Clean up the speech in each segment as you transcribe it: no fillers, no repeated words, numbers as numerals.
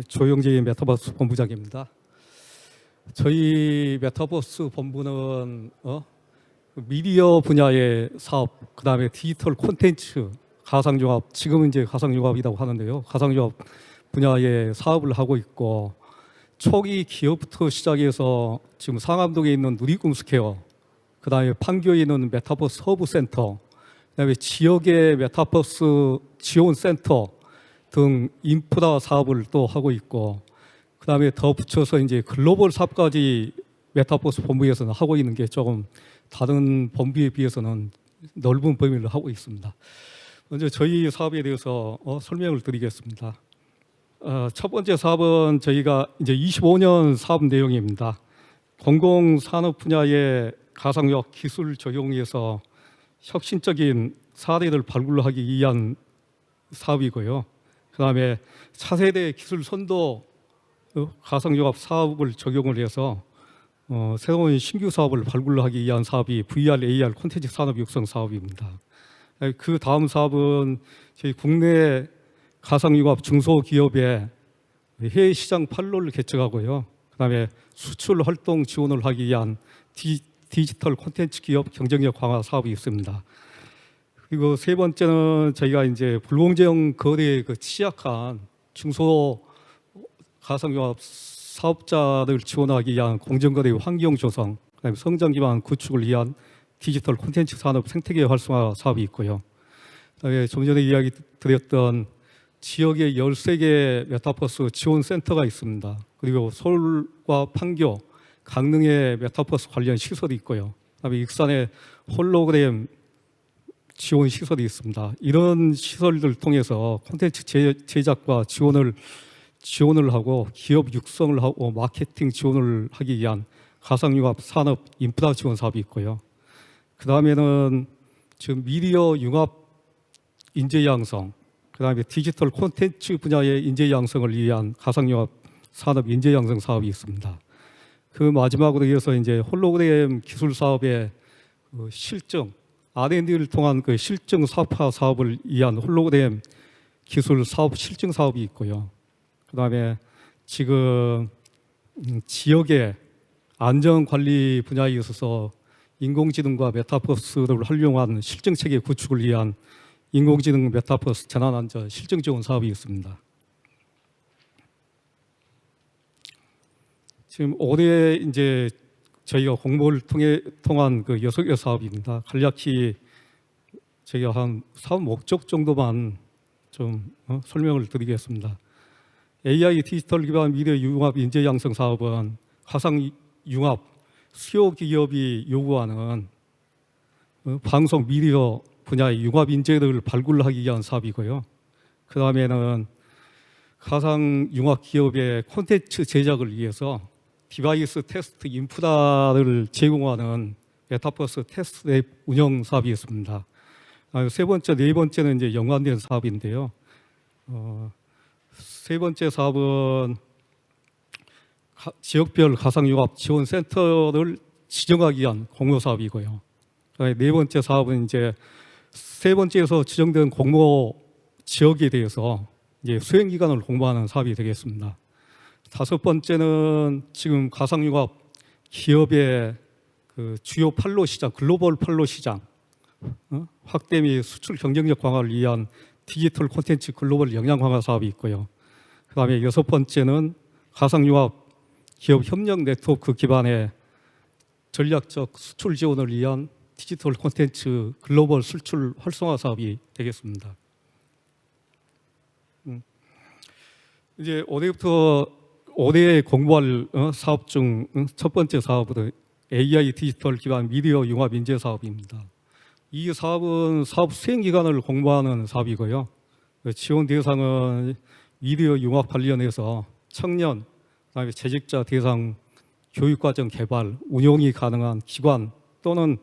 조영재 메타버스 본부장입니다. 저희 메타버스 본부는 미디어 분야의 사업, 그다음에 디지털 콘텐츠, 가상융합, 지금은 이제 가상융합이라고 하는데요. 가상융합 분야의 사업을 하고 있고, 초기 기업부터 시작해서 지금 상암동에 있는 누리꿈스퀘어, 그다음에 판교에 있는 메타버스 허브센터, 그다음에 지역의 메타버스 지원센터 등 인프라 사업을 또 하고 있고, 그다음에 더 붙여서 이제 글로벌 사업까지 메타버스 본부에서는 하고 있는 게 조금 다른 본부에 비해서는 넓은 범위를 하고 있습니다. 먼저 저희 사업에 대해서 설명을 드리겠습니다. 첫 번째 사업은 저희가 이제 25년 사업 내용입니다. 공공산업 분야의 가상융합 기술 적용해서 혁신적인 사례를 발굴하기 위한 사업이고요. 그다음에 차세대 기술 선도 가상융합 사업을 적용을 해서 새로운 신규 사업을 발굴하기 위한 사업이 VR, AR 콘텐츠 산업 육성 사업입니다. 그 다음 사업은 저희 국내 가상융합 중소기업의 해외 시장 판로를 개척하고요. 그다음에 수출 활동 지원을 하기 위한 디지털 콘텐츠 기업 경쟁력 강화 사업이 있습니다. 그리고 세 번째는 저희가 이제 불공정 거래에 취약한 중소 가상융합 사업자들 지원하기 위한 공정거래 환경 조성, 그다음에 성장 기반 구축을 위한 디지털 콘텐츠 산업 생태계 활성화 사업이 있고요. 그다음에 좀 전에 이야기 드렸던 지역의 13개 메타버스 지원 센터가 있습니다. 그리고 서울과 판교, 강릉에 메타버스 관련 시설이 있고요. 그다음에 익산에 홀로그램 지원 시설이 있습니다. 이런 시설들을 통해서 콘텐츠 제작과 지원을 하고 기업 육성을 하고 마케팅 지원을 하기 위한 가상융합 산업 인프라 지원 사업이 있고요. 그 다음에는 지금 미디어 융합 인재 양성, 그 다음에 디지털 콘텐츠 분야의 인재 양성을 위한 가상융합 산업 인재 양성 사업이 있습니다. 그 마지막으로 이어서 이제 홀로그램 기술 사업의 실증, R&D를 통한 그 실증 사업화 사업을 위한 홀로그램 기술 사업 실증 사업이 있고요. 그다음에 지금 지역의 안전관리 분야에 있어서 인공지능과 메타버스를 활용한 실증 체계 구축을 위한 인공지능 메타버스 재난안전 실증 지원 사업이 있습니다. 지금 올해 이제 저희가 공모를 통한 그 6개 사업입니다. 간략히 저희가 한 사업 목적 정도만 좀 설명을 드리겠습니다. AI 디지털 기반 미래 융합 인재 양성 사업은 가상 융합 수요 기업이 요구하는 방송 미디어 분야의 융합 인재를 발굴하기 위한 사업이고요. 그 다음에는 가상 융합 기업의 콘텐츠 제작을 위해서 디바이스 테스트 인프라를 제공하는 메타버스 테스트 앱 운영 사업이 있습니다. 세 번째, 네 번째는 이제 연관된 사업인데요. 세 번째 사업은 지역별 가상융합 지원센터를 지정하기 위한 공모 사업이고요. 네 번째 사업은 이제 세 번째에서 지정된 공모 지역에 대해서 이제 수행 기간을 공모하는 사업이 되겠습니다. 다섯 번째는 지금 가상융합 기업의 그 주요 판로 시장, 글로벌 판로 시장 확대 및 수출 경쟁력 강화를 위한 디지털 콘텐츠 글로벌 역량 강화 사업이 있고요. 그다음에 여섯 번째는 가상융합 기업 협력 네트워크 기반의 전략적 수출 지원을 위한 디지털 콘텐츠 글로벌 수출 활성화 사업이 되겠습니다. 이제 올해 공모할 사업 중 첫 번째 사업은 AI 디지털 기반 미디어 융합 인재 사업입니다. 이 사업은 사업 수행 기간을 공모하는 사업이고요. 지원 대상은 미디어 융합 관련해서 청년, 그다음에 재직자 대상 교육과정 개발, 운영이 가능한 기관 또는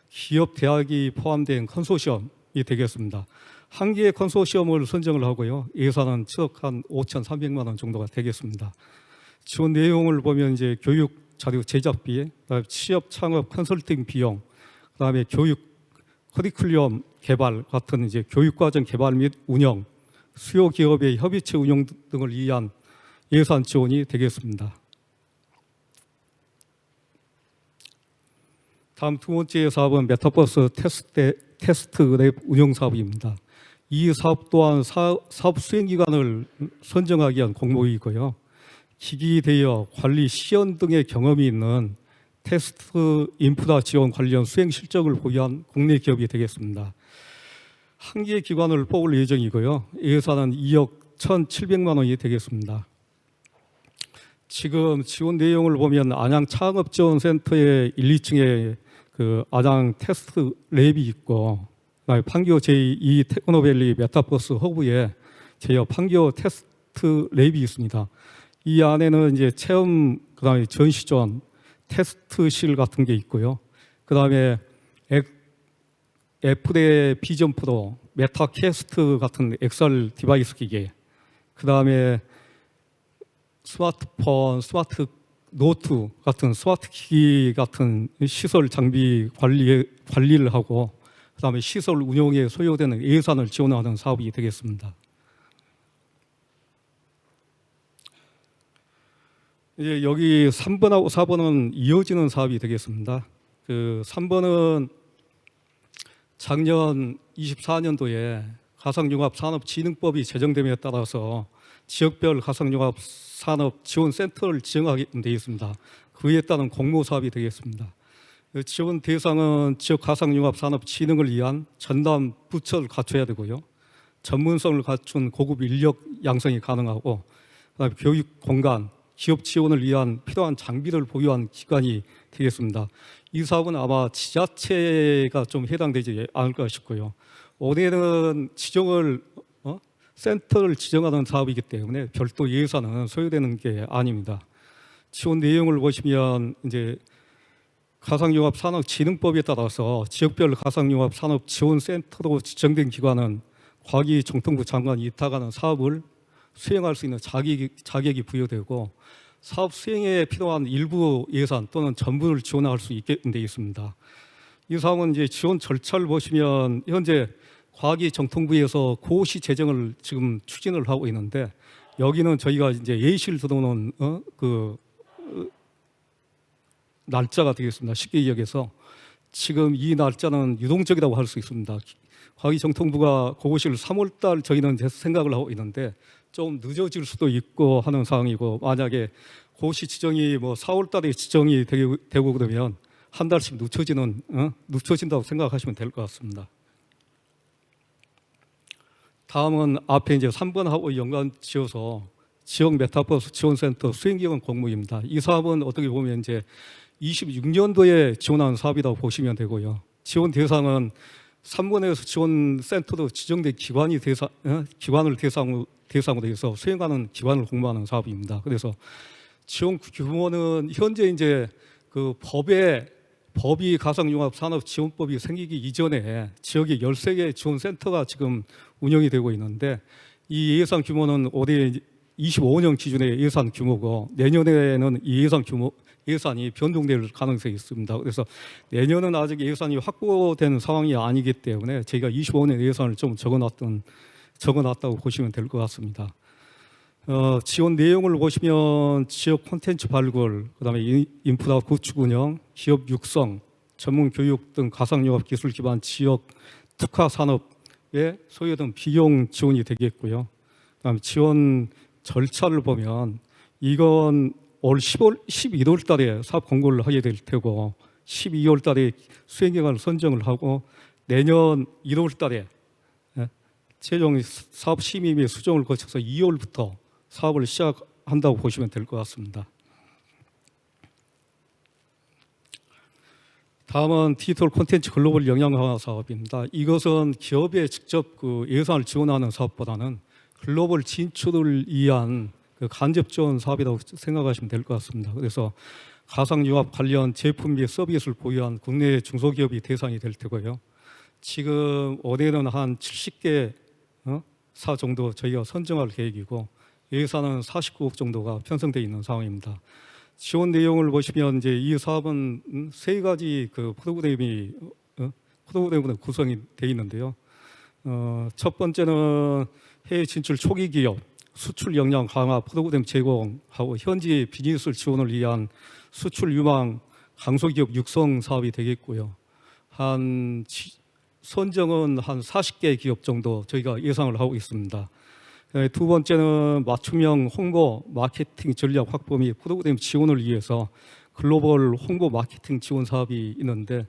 기업 대학이 포함된 컨소시엄이 되겠습니다. 한 개의 컨소시엄을 선정을 하고요. 예산은 7억 한 5,300만 원 정도가 되겠습니다. 지원 내용을 보면 이제 교육 자료 제작비, 그다음에 취업 창업 컨설팅 비용, 그다음에 교육 커리큘럼 개발 같은 이제 교육과정 개발 및 운영, 수요 기업의 협의체 운영 등을 위한 예산 지원이 되겠습니다. 다음 두 번째 사업은 메타버스 테스트 랩 운영 사업입니다. 이 사업 또한 사업 수행 기간을 선정하기 위한 공모이고요. 기기 대여, 관리, 시연 등의 경험이 있는 테스트 인프라 지원 관련 수행 실적을 보유한 국내 기업이 되겠습니다. 한 개 기관을 뽑을 예정이고요. 예산은 2억 1,700만 원이 되겠습니다. 지금 지원 내용을 보면 안양 창업지원센터의 1, 2층에 그 안양 테스트 랩이 있고, 그다음에 판교 제2 테크노밸리 메타버스 허브에 제휴 판교 테스트 랩이 있습니다. 이 안에는 이제 체험, 그다음에 전시존, 테스트실 같은 게 있고요. 그다음에 애플의 비전 프로, 메타캐스트 같은 XR 디바이스 기계, 그다음에 스마트폰, 스마트 노트 같은 스마트 기기 같은 시설 장비 관리를 하고, 그다음에 시설 운영에 소요되는 예산을 지원하는 사업이 되겠습니다. 이제 여기 3번하고 4번은 이어지는 사업이 되겠습니다. 그 3번은 작년 24년도에 가상융합산업진흥법이 제정됨에 따라서 지역별 가상융합산업지원센터를 지정하게 되어 있습니다. 그에 따른 공모사업이 되겠습니다. 지원 대상은 지역 가상융합산업진흥을 위한 전담 부처를 갖춰야 되고요. 전문성을 갖춘 고급 인력 양성이 가능하고, 그다음에 교육 공간, 기업 지원을 위한 필요한 장비를 보유한 기관이 되겠습니다. 이 사업은 아마 지자체가 좀 해당되지 않을까 싶고요. 올해는 센터를 지정하는 사업이기 때문에 별도 예산은 소요되는 게 아닙니다. 지원 내용을 보시면 이제 가상융합산업진흥법에 따라서 지역별 가상융합산업지원센터로 지정된 기관은 과기정통부 장관이 위탁하는 사업을 수행할 수 있는 자격이 부여되고, 사업 수행에 필요한 일부 예산 또는 전부를 지원할 수 있게 되어 있습니다. 이 사업은 이제 지원 절차를 보시면 현재 과기정통부에서 고시 재정을 지금 추진을 하고 있는데, 여기는 저희가 이제 예시를 들어오는 날짜가 되겠습니다. 쉽게 기억해서 지금 이 날짜는 유동적이라고 할 수 있습니다. 과기정통부가 고시를 3월달 저희는 생각을 하고 있는데 좀 늦어질 수도 있고 하는 상황이고, 만약에 고시 지정이 뭐 4월달에 지정이 되고 그러면 한 달씩 늦춰진다고 생각하시면 될 것 같습니다. 다음은 앞에 이제 3번하고 연관 지어서 지역 메타버스 지원센터 수행기관 공모입니다. 이 사업은 어떻게 보면 이제 26년도에 지원한 사업이라고 보시면 되고요. 지원 대상은 3번에서 지원센터로 지정된 기관을 대상으로 해서 수행하는 기관을 공모하는 사업입니다. 그래서 지원 규모는 현재 이제 그 법이 가상융합산업지원법이 생기기 이전에 지역에 13개 지원센터가 지금 운영이 되고 있는데, 이 예산 규모는 올해 25년 기준의 예산 규모고, 내년에는 이 예산이 변동될 가능성이 있습니다. 그래서 내년은 아직 예산이 확보된 상황이 아니기 때문에 저희가 25년 예산을 좀 적어놨다고 보시면 될 것 같습니다. 지원 내용을 보시면 지역 콘텐츠 발굴, 그다음에 인프라 구축 운영, 기업 육성, 전문 교육 등 가상융합 기술 기반 지역 특화 산업에 소요된 비용 지원이 되겠고요. 그다음에 지원 절차를 보면 이건 올 11월 달에 사업 공고를 하게 될 테고, 12월 달에 수행기간을 선정을 하고, 내년 1월 달에 최종 사업 심의 및 수정을 거쳐서 2월부터 사업을 시작한다고 보시면 될 것 같습니다. 다음은 디지털 콘텐츠 글로벌 역량 강화 사업입니다. 이것은 기업에 직접 그 예산을 지원하는 사업보다는 글로벌 진출을 위한 그 간접 지원 사업이라고 생각하시면 될 것 같습니다. 그래서 가상융합 관련 제품 및 서비스를 보유한 국내 중소기업이 대상이 될 테고요. 지금 올해는 한 70개 사 정도 저희가 선정할 계획이고, 예산은 49억 정도가 편성되어 있는 상황입니다. 지원 내용을 보시면 이제 이 사업은 세 가지 그 프로그램으로 구성이 되어 있는데요. 첫 번째는 해외 진출 초기 기업, 수출 역량 강화 프로그램 제공하고 현지 비즈니스 지원을 위한 수출 유망 강소기업 육성 사업이 되겠고요. 선정은 한 40개 기업 정도 저희가 예상을 하고 있습니다. 두 번째는 맞춤형 홍보 마케팅 전략 확보 및 프로그램 지원을 위해서 글로벌 홍보 마케팅 지원 사업이 있는데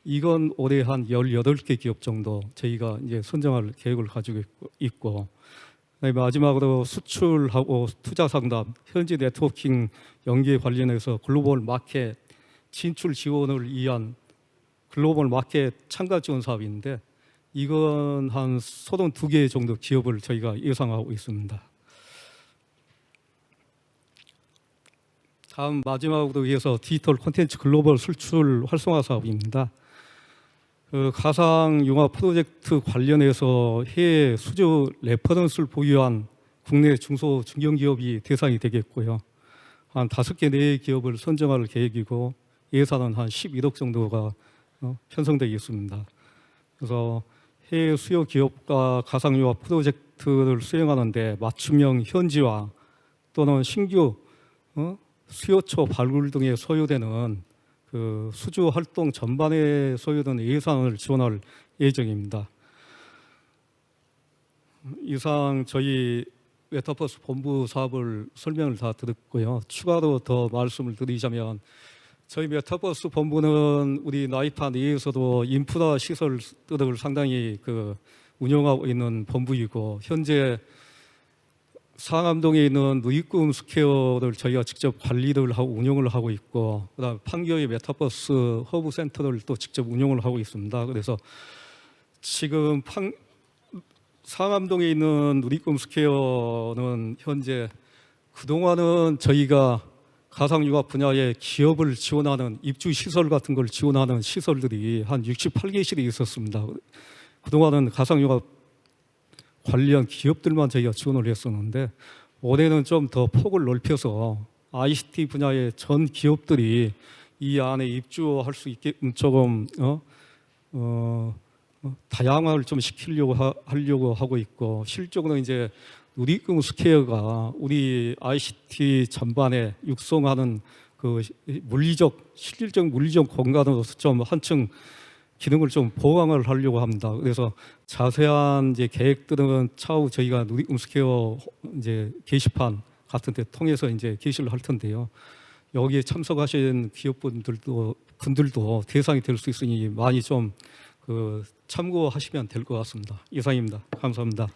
이건 올해 한 18개 기업 정도 저희가 이제 선정할 계획을 가지고 있고 마지막으로 수출하고 투자 상담, 현지 네트워킹 연계 관련해서 글로벌 마켓 진출 지원을 위한 글로벌 마켓 참가 지원 사업인데 이건 한 32개 정도 기업을 저희가 예상하고 있습니다. 다음 마지막으로 이어서 디지털 콘텐츠 글로벌 수출 활성화 사업입니다. 가상융합 프로젝트 관련해서 해외 수주 레퍼런스를 보유한 국내 중소 중견기업이 대상이 되겠고요. 한 5개, 4개 기업을 선정할 계획이고 예산은 한 11억 정도가 편성되어 있습니다. 그래서 해외 수요 기업과 가상융합 프로젝트를 수행하는데 맞춤형 현지화 또는 신규 수요처 발굴 등에 소요되는 그 수주 활동 전반에 소요되는 예산을 지원할 예정입니다. 이상 저희 메타버스 본부 사업을 설명을 다 드렸고요. 추가로 더 말씀을 드리자면 저희 메타버스 본부는 우리 나이파 내에서도 인프라 시설들을 상당히 운영하고 있는 본부이고 현재 상암동에 있는 누이꿈 스퀘어를 저희가 직접 관리를 하고 운영을 하고 있고 그다음 판교의 메타버스 허브 센터를 또 직접 운영을 하고 있습니다. 그래서 지금 상암동에 있는 누이꿈 스퀘어는 현재 그동안은 저희가 가상융합 분야의 기업을 지원하는 입주 시설 같은 걸 지원하는 시설들이 한 68개실이 있었습니다. 그동안은 가상융합 관련 기업들만 저희가 지원을 했었는데 올해는 좀 더 폭을 넓혀서 ICT 분야의 전 기업들이 이 안에 입주할 수 있게끔 조금 다양화를 좀 하려고 하고 있고 실적으로 이제 누리꿈 스퀘어가 우리 ICT 전반에 육성하는 실질적 물리적 공간으로서 좀 한층 기능을 좀 보강을 하려고 합니다. 그래서 자세한 이제 계획들은 차후 저희가 누리꿈 스퀘어 이제 게시판 같은 데 통해서 이제 게시를 할 텐데요. 여기에 참석하신 기업분들도 대상이 될 수 있으니 많이 좀 참고하시면 될 것 같습니다. 이상입니다. 감사합니다.